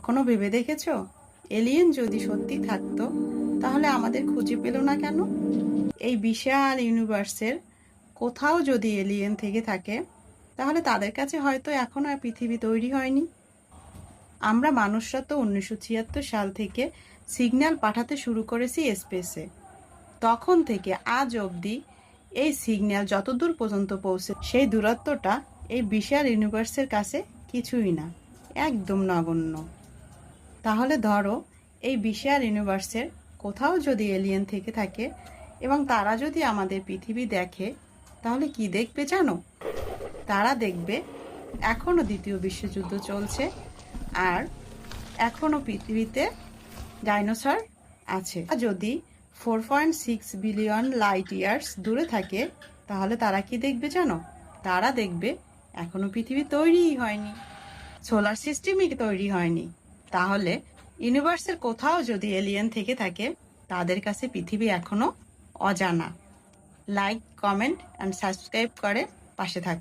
কোনো ভেবে দেখেছো এলিয়েন যদি সত্যি থাকতো তাহলে আমাদের খুঁজে পেল না কেন? এই বিশাল ইউনিভার্সের কোথাও যদি এলিয়েন থেকে থাকে তাহলে তাদের কাছে হয়তো এখনো আর পৃথিবী তৈরি হয়নি। আমরা মানুষরা তো 1976 সাল থেকে সিগন্যাল পাঠাতে শুরু করেছি স্পেসে। তখন থেকে আজ অবধি এই সিগন্যাল যতদূর পর্যন্ত পৌঁছে সেই দূরত্বটা এই বিশাল ইউনিভার্সের কাছে কিছুই না, একদম নগণ্য। তাহলে ধরো এই বিশাল ইউনিভার্সের কোথাও যদি এলিয়েন থেকে থাকে এবং তারা যদি আমাদের পৃথিবী দেখে তাহলে কি দেখবে জানো? তারা দেখবে এখনো দ্বিতীয় বিশ্বযুদ্ধ চলছে আর এখনো পৃথিবীতে ডাইনোসর আছে। যদি 4.6 বিলিয়ন লাইট ইয়ার্স দূরে থাকে তাহলে তারা কি দেখবে জানো? তারা দেখবে এখনো পৃথিবী তৈরিই হয়নি, সোলার সিস্টেমই তৈরি হয়নি। তাহলে ইউনিভার্সের কোথাও যদি এলিয়েন থেকে থাকে তাদের কাছে পৃথিবী এখনো অজানা। লাইক, কমেন্ট অ্যান্ড সাবস্ক্রাইব করে পাশে থাক।